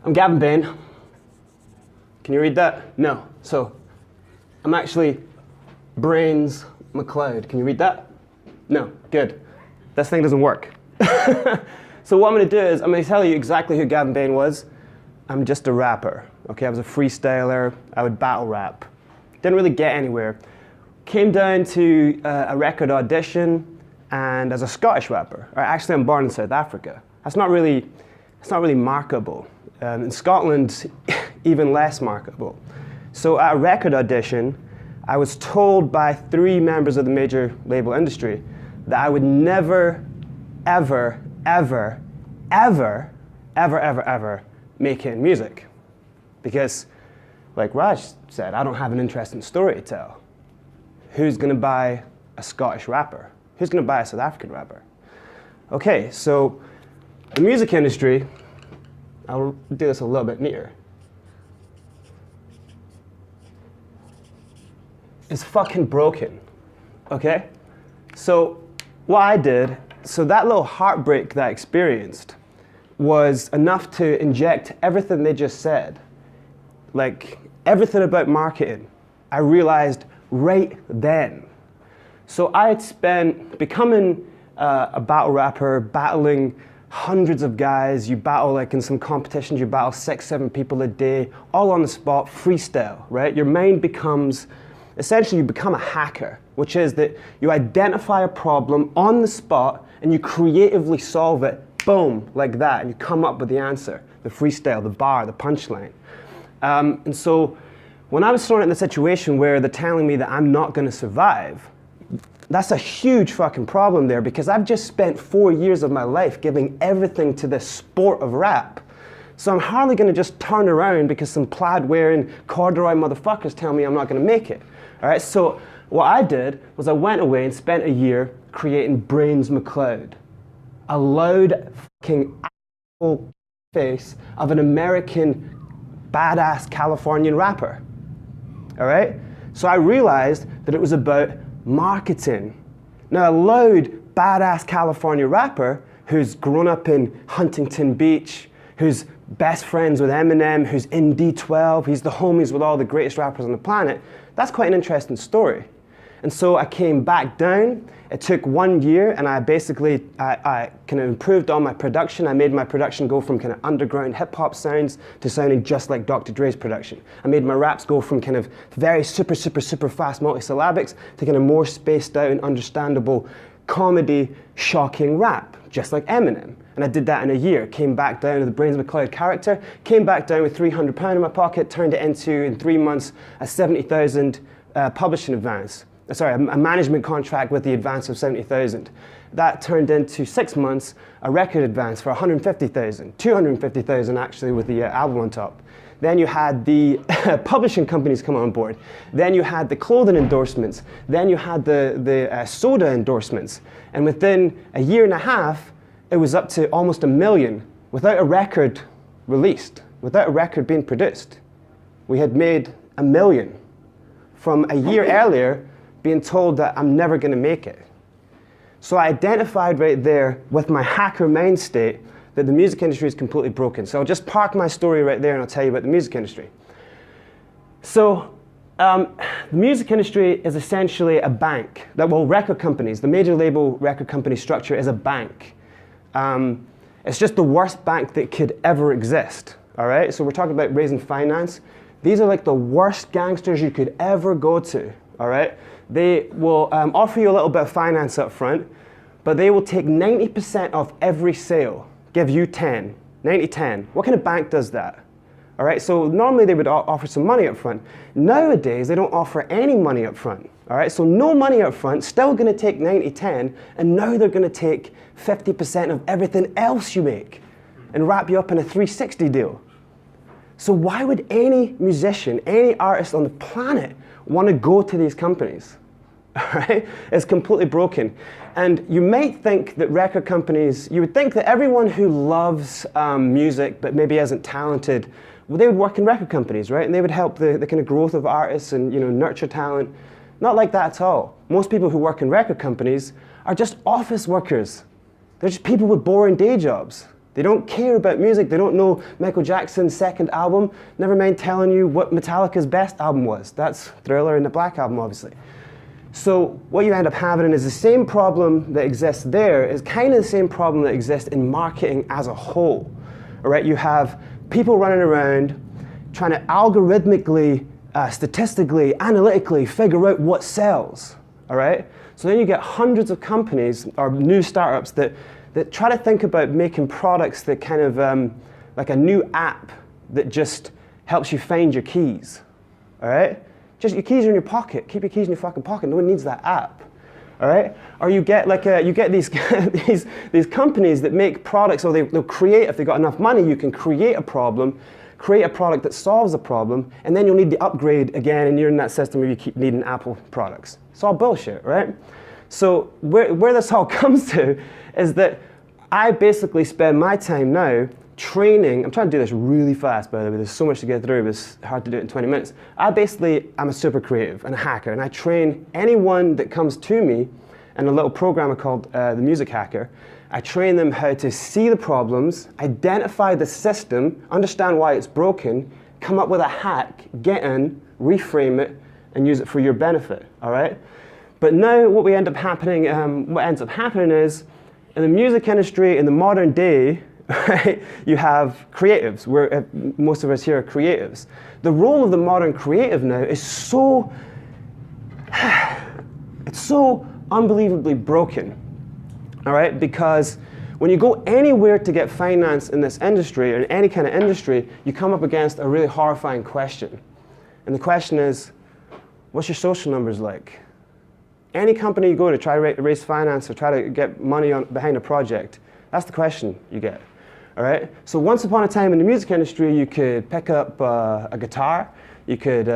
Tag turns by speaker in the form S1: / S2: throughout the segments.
S1: I'm Gavin Bain. Can you read that? No. So, I'm actually Brains Mcloud. Can you read that? No. Good. This thing doesn't work. So what I'm going to do is I'm going to tell you exactly who Gavin Bain was. I'm just a rapper. Okay, I was a freestyler. I would battle rap. Didn't really get anywhere. Came down to a record audition, and as a Scottish rapper. Actually, I'm born in South Africa. It's not really marketable. In Scotland, even less marketable. So at a record audition, I was told by 3 members of the major label industry that I would never, ever, ever, ever, ever, ever, ever make it in music. Because, like Raj said, I don't have an interesting story to tell. Who's going to buy a Scottish rapper? Who's going to buy a South African rapper? Okay, so the music industry, I'll do this a little bit neater, is fucking broken, okay? So what I did, so that little heartbreak that I experienced was enough to inject everything they just said, like everything about marketing, I realized right then. So I had spent becoming a battle rapper, battling hundreds of guys. You battle, like in some competitions, you battle 6, 7 people a day, all on the spot, freestyle, right? Your mind becomes, essentially you become a hacker, which is that you identify a problem on the spot and you creatively solve it, boom, like that, and you come up with the answer, the freestyle, the bar, the punchline. And so when I was thrown in the situation where they're telling me that I'm not going to survive, that's a huge fucking problem there, because I've just spent 4 years of my life giving everything to this sport of rap. So I'm hardly going to just turn around because some plaid-wearing corduroy motherfuckers tell me I'm not going to make it. All right, so what I did was I went away and spent a year creating Brains Mcloud, a loud fucking asshole face of an American badass Californian rapper. All right, so I realized that it was about marketing. Now, a loud, badass California rapper who's grown up in Huntington Beach, who's best friends with Eminem, who's in D12, he's the homies with all the greatest rappers on the planet, that's quite an interesting story. And so I came back down. It took 1 year, and I basically, I kind of improved on my production. I made my production go from kind of underground hip-hop sounds to sounding just like Dr. Dre's production. I made my raps go from kind of very super, super, super fast multisyllabics to kind of more spaced out and understandable comedy, shocking rap, just like Eminem. And I did that in a year. Came back down to the Brains Mcloud character, came back down with £300 in my pocket, turned it into, in 3 months, a 70,000 publishing advance. Sorry, a management contract with the advance of 70,000. That turned into 6 months, a record advance for 150,000, 250,000 actually with the album on top. Then you had the publishing companies come on board. Then you had the clothing endorsements. Then you had the soda endorsements. And within a year and a half, it was up to almost 1 million without a record released, without a record being produced. We had made 1 million from a year earlier, being told that I'm never going to make it. So I identified right there with my hacker mind state that the music industry is completely broken. So I'll just park my story right there and I'll tell you about the music industry. So the music industry is essentially a bank. Record companies, the major label record company structure is a bank. It's just the worst bank that could ever exist, all right? So we're talking about raising finance. These are like the worst gangsters you could ever go to, all right? They will offer you a little bit of finance up front, but they will take 90% of every sale, give you 10, 90-10. What kind of bank does that? All right, so normally they would offer some money up front. Nowadays, they don't offer any money up front. All right, so no money up front, still gonna take 90-10, and now they're gonna take 50% of everything else you make and wrap you up in a 360 deal. So why would any musician, any artist on the planet want to go to these companies? All right? It's completely broken. And you might think that record companies, you would think that everyone who loves music but maybe isn't talented, well, they would work in record companies, right? And they would help the kind of growth of artists and, you know, nurture talent. Not like that at all. Most people who work in record companies are just office workers. They're just people with boring day jobs. They don't care about music. They don't know Michael Jackson's second album. Never mind telling you what Metallica's best album was. That's Thriller and the Black Album, obviously. So what you end up having is the same problem that exists there is kind of the same problem that exists in marketing as a whole. All right, you have people running around trying to algorithmically, statistically, analytically figure out what sells. All right, so then you get hundreds of companies or new startups that try to think about making products that kind of like a new app that just helps you find your keys. All right. Just your keys are in your pocket. Keep your keys in your fucking pocket. No one needs that app, all right? Or you get these these companies that make products, or they'll create, if they've got enough money, you can create a problem, create a product that solves a problem, and then you'll need to upgrade again, and you're in that system where you keep needing Apple products. It's all bullshit, right? So where this all comes to is that I basically spend my time now training. I'm trying to do this really fast, by the way. There's so much to get through, but it's hard to do it in 20 minutes. I'm a super creative and a hacker, and I train anyone that comes to me in a little program called the Music Hacker. I train them how to see the problems, identify the system, understand why it's broken, come up with a hack, get in, reframe it, and use it for your benefit, all right? But now what ends up happening is, in the music industry, in the modern day, right, you have creatives. Most of us here are creatives. The role of the modern creative now is so unbelievably broken, all right? Because when you go anywhere to get finance in this industry, or in any kind of industry, you come up against a really horrifying question. And the question is, what's your social numbers like? Any company you go to try to raise finance or try to get money behind a project, that's the question you get. All right. So once upon a time in the music industry, you could pick up a guitar, you could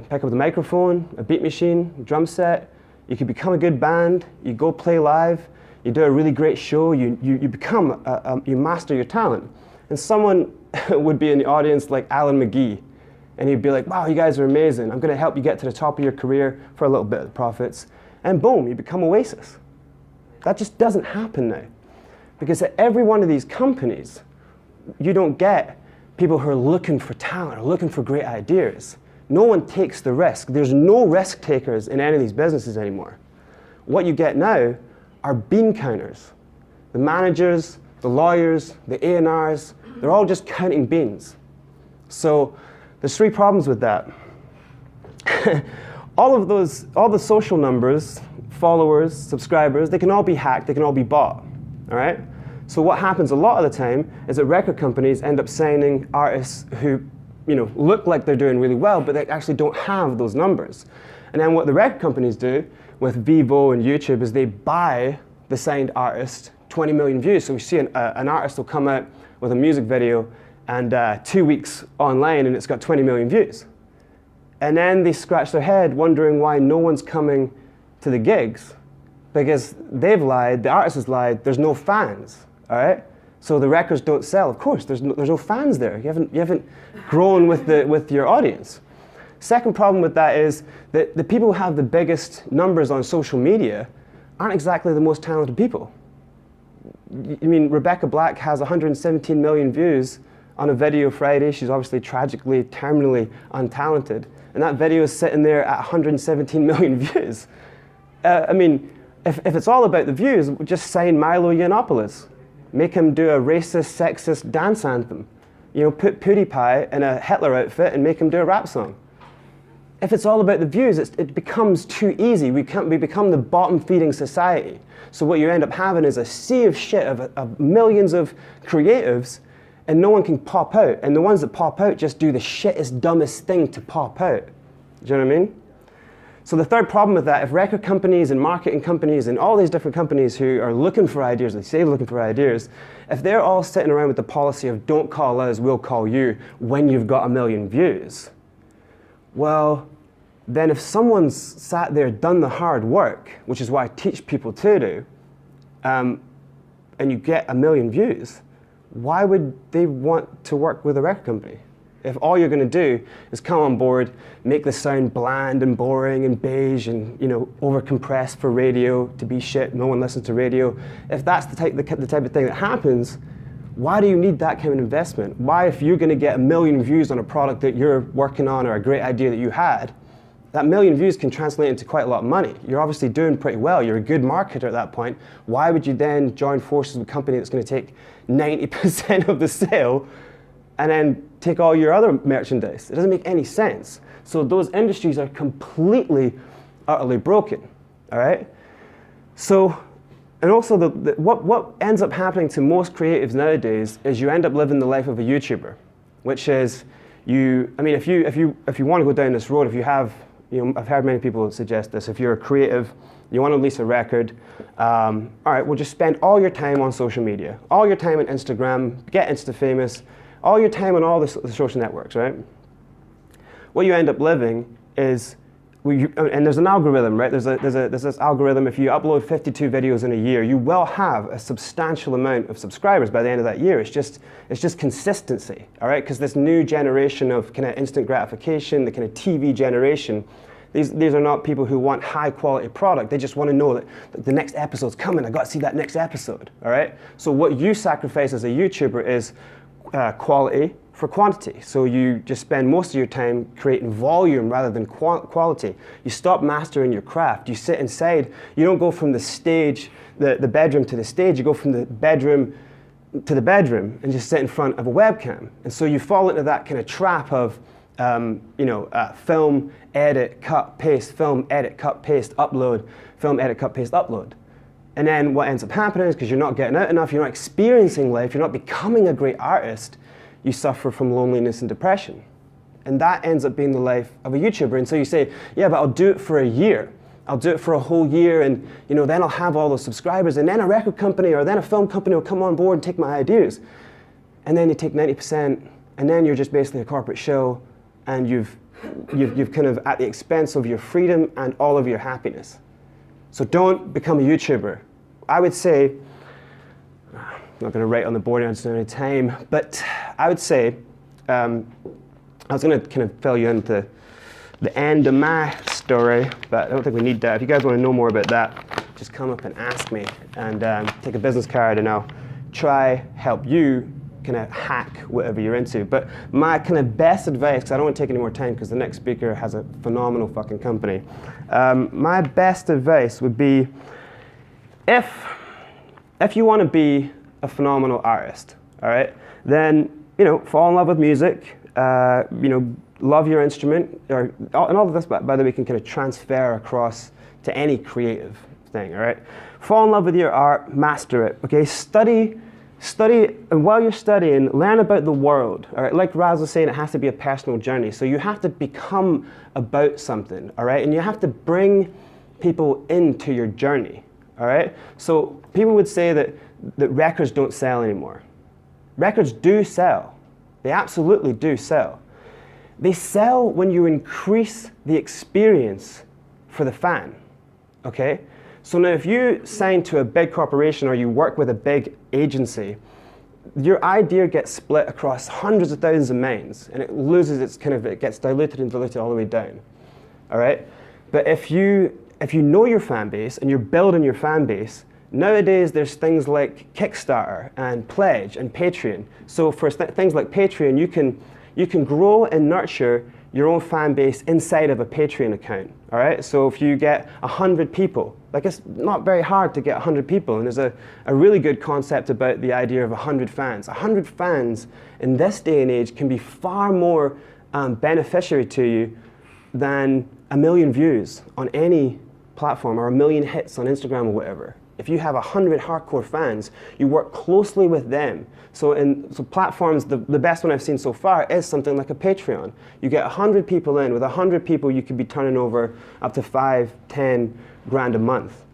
S1: pick up the microphone, a beat machine, a drum set. You could become a good band. You go play live. You do a really great show. You become you master your talent. And someone would be in the audience like Alan McGee, and he'd be like, "Wow, you guys are amazing. I'm going to help you get to the top of your career for a little bit of the profits." And boom, you become Oasis. That just doesn't happen now, because at every one of these companies, you don't get people who are looking for talent or looking for great ideas. No one takes the risk. There's no risk takers in any of these businesses anymore. What you get now are bean counters. The managers, the lawyers, the A&Rs, they're all just counting beans. So there's three problems with that. all the social numbers, followers, subscribers, they can all be hacked, they can all be bought, all right? So what happens a lot of the time is that record companies end up signing artists who, look like they're doing really well, but they actually don't have those numbers. And then what the record companies do with Vevo and YouTube is they buy the signed artist 20 million views. So we see an artist will come out with a music video and 2 weeks online and it's got 20 million views. And then they scratch their head wondering why no one's coming to the gigs, because they've lied, the artist has lied, there's no fans. All right, so the records don't sell. Of course, there's no fans there. You haven't grown with your audience. Second problem with that is that the people who have the biggest numbers on social media aren't exactly the most talented people. I mean, Rebecca Black has 117 million views on a video Friday. She's obviously tragically, terminally untalented, and that video is sitting there at 117 million views. I mean, if it's all about the views, just sign Milo Yiannopoulos. Make him do a racist, sexist dance anthem. Put PewDiePie in a Hitler outfit and make him do a rap song. If it's all about the views, it becomes too easy. We become the bottom-feeding society. So what you end up having is a sea of shit of millions of creatives, and no one can pop out. And the ones that pop out just do the shittest, dumbest thing to pop out. Do you know what I mean? So the third problem with that, if record companies and marketing companies and all these different companies who are looking for ideas, they say looking for ideas, if they're all sitting around with the policy of don't call us, we'll call you when you've got 1 million views, well, then if someone's sat there, done the hard work, which is what I teach people to do, and you get 1 million views, why would they want to work with a record company? If all you're going to do is come on board, make this sound bland and boring and beige and over-compressed for radio to be shit, no one listens to radio. If that's the type of thing that happens, Why do you need that kind of investment? Why, if you're going to get 1 million views on a product that you're working on or a great idea that you had, that 1 million views can translate into quite a lot of money. You're obviously doing pretty well. You're a good marketer at that point. Why would you then join forces with a company that's going to take 90% of the sale and then take all your other merchandise? It doesn't make any sense. So those industries are completely, utterly broken, all right? So, and also what ends up happening to most creatives nowadays is you end up living the life of a YouTuber, which is if you want to go down this road, if you have, I've heard many people suggest this, if you're a creative, you want to release a record, all right, well just spend all your time on social media, all your time on Instagram, get Insta famous, all your time on all the social networks, right? What you end up living is, and there's an algorithm, right? There's this algorithm. If you upload 52 videos in a year, you will have a substantial amount of subscribers by the end of that year. It's just consistency, all right? Because this new generation of kind of instant gratification, the kind of TV generation, these are not people who want high quality product. They just want to know that the next episode's coming. I got to see that next episode, all right? So what you sacrifice as a YouTuber is quality for quantity. So you just spend most of your time creating volume rather than quality. You stop mastering your craft. You sit inside. You don't go from the stage, the bedroom to the stage. You go from the bedroom to the bedroom and just sit in front of a webcam. And so you fall into that kind of trap of film, edit, cut, paste, film, edit, cut, paste, upload, film, edit, cut, paste, upload. And then what ends up happening is, because you're not getting out enough, you're not experiencing life, you're not becoming a great artist, you suffer from loneliness and depression. And that ends up being the life of a YouTuber. And so you say, yeah, but I'll do it for a year. I'll do it for a whole year, and then I'll have all those subscribers, and then a record company or then a film company will come on board and take my ideas. And then you take 90%, and then you're just basically a corporate show, and you've kind of at the expense of your freedom and all of your happiness. So don't become a YouTuber. I would say, I'm not going to write on the board, I don't have any time, but I would say, I was going to kind of fill you into the end of my story, but I don't think we need that. If you guys want to know more about that, just come up and ask me, and take a business card, and I'll try help you kind of hack whatever you're into. But my kind of best advice, because I don't want to take any more time because the next speaker has a phenomenal fucking company. My best advice would be, if you want to be a phenomenal artist, all right, then fall in love with music, love your instrument, and all of this, by the way, can kind of transfer across to any creative thing, all right? Fall in love with your art, master it, okay? Study, and while you're studying, learn about the world, all right? Like Raz was saying, it has to be a personal journey, so you have to become about something, all right? And you have to bring people into your journey, all right? So people would say that records don't sell anymore. Records do sell. They absolutely do sell. They sell when you increase the experience for the fan, okay? So now if you sign to a big corporation or you work with a big agency, your idea gets split across hundreds of thousands of minds, and it loses it gets diluted and diluted all the way down, all right? But if you know your fan base and you're building your fan base, nowadays there's things like Kickstarter and Pledge and Patreon. So for things like Patreon, you can grow and nurture your own fan base inside of a Patreon account, all right? So if you get 100 people, like it's not very hard to get 100 people, and there's a really good concept about the idea of 100 fans. 100 fans in this day and age can be far more beneficiary to you than 1 million views on any platform or 1 million hits on Instagram or whatever. If you have 100 hardcore fans, you work closely with them. So platforms, the best one I've seen so far is something like a Patreon. You get 100 people in. With 100 people, you could be turning over up to 5, 10 grand a month,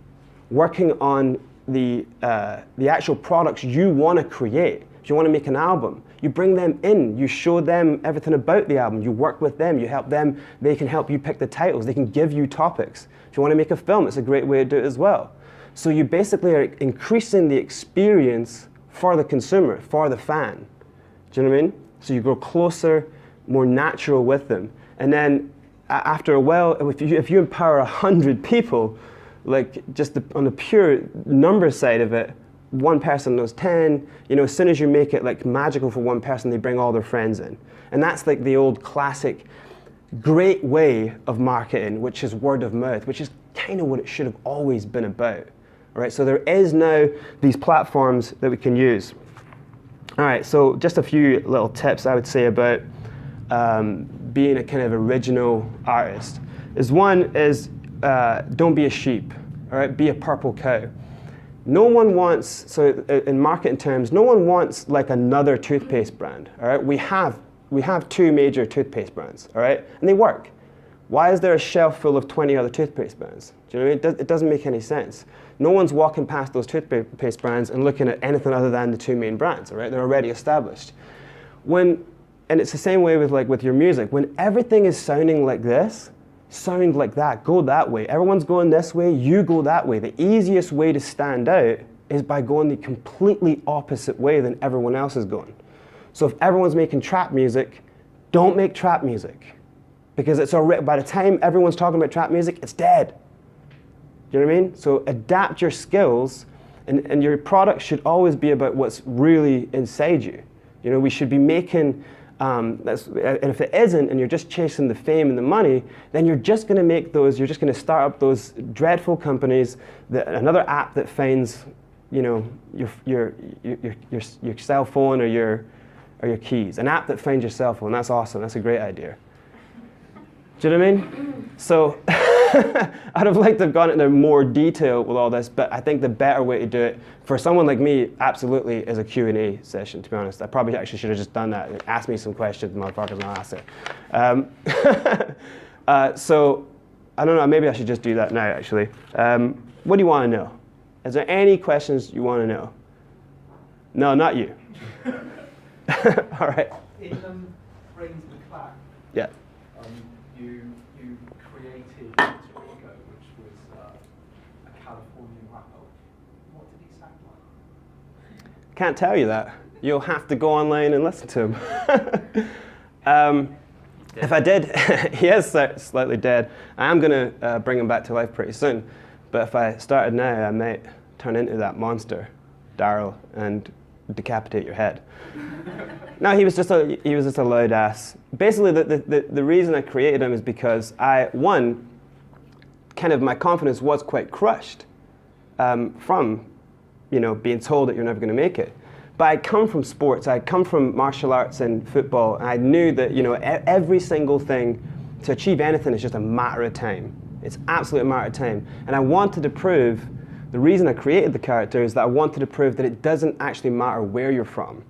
S1: working on the actual products you want to create. If you want to make an album, you bring them in, you show them everything about the album, you work with them, you help them, they can help you pick the titles, they can give you topics. If you want to make a film, it's a great way to do it as well. So you basically are increasing the experience for the consumer, for the fan. Do you know what I mean? So you grow closer, more natural with them. And then after a while, if you empower 100 people, like just on the pure number side of it, one person knows 10. You know, as soon as you make it like magical for one person, they bring all their friends in. And that's like the old classic great way of marketing, which is word of mouth, which is kind of what it should have always been about. All right, so there is now these platforms that we can use. All right, so just a few little tips I would say about being a kind of original artist. One is don't be a sheep, all right, be a purple cow. No one wants, so in marketing terms, no one wants like another toothpaste brand, all right? We have two major toothpaste brands, all right, and they work. Why is there a shelf full of 20 other toothpaste brands? Do you know what I mean? It doesn't make any sense. No one's walking past those toothpaste brands and looking at anything other than the two main brands, all right? They're already established. And it's the same way with your music. When everything is sounding like this, sound like that, go that way. Everyone's going this way, you go that way. The easiest way to stand out is by going the completely opposite way than everyone else is going. So if everyone's making trap music, don't make trap music. Because it's already, by the time everyone's talking about trap music, it's dead. You know what I mean? So adapt your skills, and your product should always be about what's really inside you. You know, we should be making, and if it isn't, and you're just chasing the fame and the money, then you're just going to make those, you're just going to start up those dreadful companies, another app that finds, you know, your cell phone or your keys. An app that finds your cell phone, that's awesome, that's a great idea. Do you know what I mean? So I'd have liked to have gone into more detail with all this, but I think the better way to do it for someone like me, absolutely, is a Q&A session, to be honest. I probably actually should have just done that. Ask me some questions, motherfuckers, and I'll answer. So I don't know, maybe I should just do that now, actually. What do you want to know? Is there any questions you want to know? No, not you. All right.
S2: In Brains Mcloud,
S1: yeah.
S2: You created Alter Ego, which was a Californian rapper. What did he sound like?
S1: Can't tell you that. You'll have to go online and listen to him. If I did, he is slightly dead. I am going to bring him back to life pretty soon. But if I started now, I might turn into that monster, Daryl, and decapitate your head. No, he was just a loud ass. Basically, the reason I created him is because kind of my confidence was quite crushed from, you know, being told that you're never going to make it. But I come from sports. I come from martial arts and football, and I knew that, you know, every single thing to achieve anything is just a matter of time. It's absolutely a matter of time. And I wanted to prove. The reason I created the character is that I wanted to prove that it doesn't actually matter where you're from.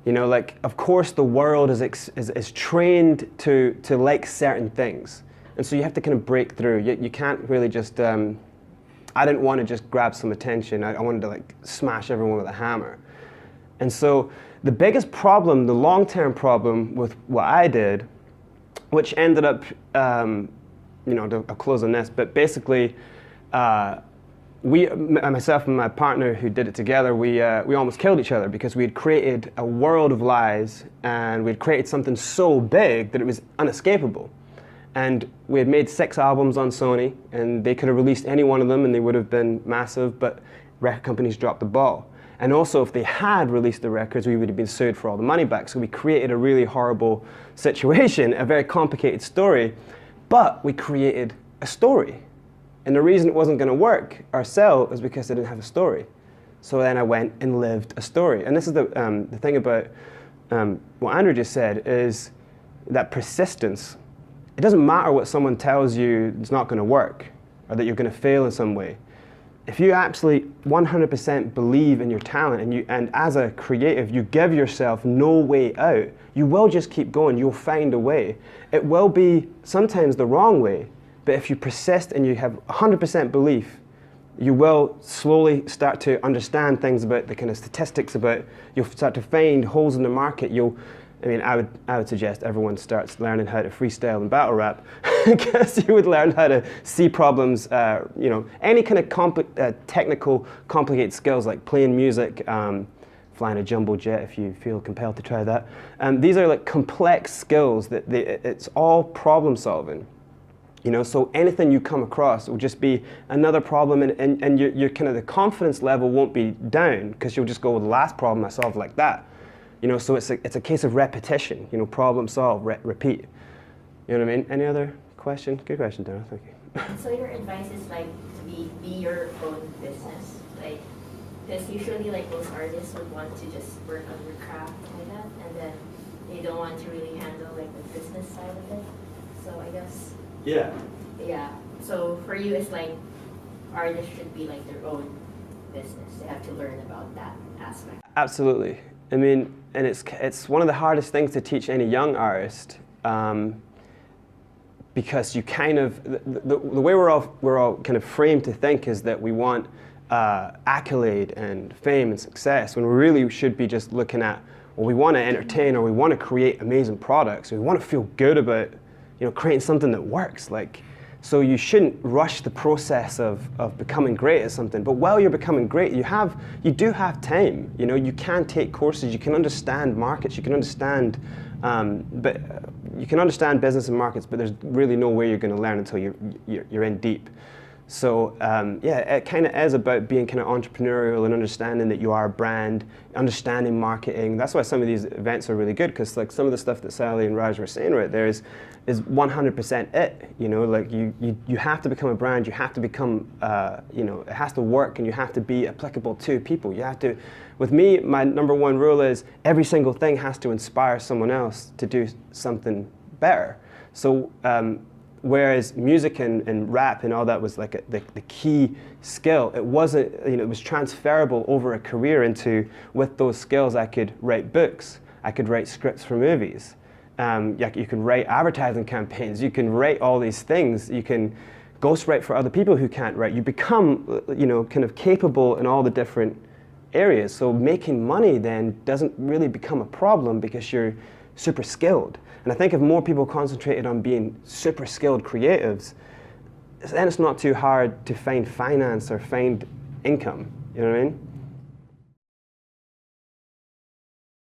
S1: You know, like, of course the world is trained to like certain things. And so you have to kind of break through. You can't really just, I didn't want to just grab some attention. I wanted to like smash everyone with a hammer. And so the biggest problem, the long-term problem with what I did, which ended up, you know, I'll close on this, but basically, myself and my partner who did it together, we almost killed each other because we had created a world of lies, and we had created something so big that it was unescapable. And we had made 6 albums on Sony, and they could have released any one of them and they would have been massive, but record companies dropped the ball. And also, if they had released the records, we would have been sued for all the money back. So we created a really horrible situation, a very complicated story, but we created a story. And the reason it wasn't going to work or sell is because I didn't have a story. So then I went and lived a story. And this is the thing about what Andrew just said, is that persistence. It doesn't matter what someone tells you it's not going to work or that you're going to fail in some way. If you absolutely 100% believe in your talent and as a creative, you give yourself no way out, you will just keep going. You'll find a way. It will be sometimes the wrong way. But if you persist and you have 100% belief, you will slowly start to understand things about the kind of statistics about, you'll start to find holes in the market. I would suggest everyone starts learning how to freestyle and battle rap, because you would learn how to see problems, you know, any kind of technical, complicated skills like playing music, flying a jumbo jet if you feel compelled to try that. These are like complex skills that it's all problem solving. You know, so anything you come across will just be another problem, and your kind of the confidence level won't be down because you'll just go, well, the last problem I solved like that. You know, so it's a case of repetition. You know, problem solve, repeat. You know what I mean? Any other question? Good question, Dara. Thank you.
S3: So your advice is like to be your own business, like, because usually like most artists would want to just work on your craft like that, and then they don't want to really handle like the business side of it. So I guess.
S1: Yeah.
S3: Yeah. So for you, it's like artists should be like their own business. They have to learn about that aspect.
S1: Absolutely. I mean, and it's one of the hardest things to teach any young artist, because you kind of the way we're all kind of framed to think is that we want accolade and fame and success, when we really should be just looking at, well, we want to entertain, or we want to create amazing products, or we want to feel good about, you know, creating something that works. Like, so you shouldn't rush the process of becoming great at something. But while you're becoming great, you do have time. You know, you can take courses, you can understand markets, you can understand, but you can understand business and markets. But there's really no way you're going to learn until you're in deep. So yeah, it kind of is about being kind of entrepreneurial and understanding that you are a brand, understanding marketing. That's why some of these events are really good, because like some of the stuff that Sally and Raj were saying right there is 100% it. You know, like you have to become a brand. You have to become, you know, it has to work, and you have to be applicable to people. You have to. With me, my number one rule is every single thing has to inspire someone else to do something better. So. Whereas music and rap and all that was like the key skill, it wasn't, you know, it was transferable over a career into, with those skills I could write books, I could write scripts for movies, you can write advertising campaigns, you can write all these things, you can ghostwrite for other people who can't write. You become, you know, kind of capable in all the different areas. So making money then doesn't really become a problem because you're super skilled. And I think if more people concentrated on being super skilled creatives, then it's not too hard to find finance or find income. You know what I mean?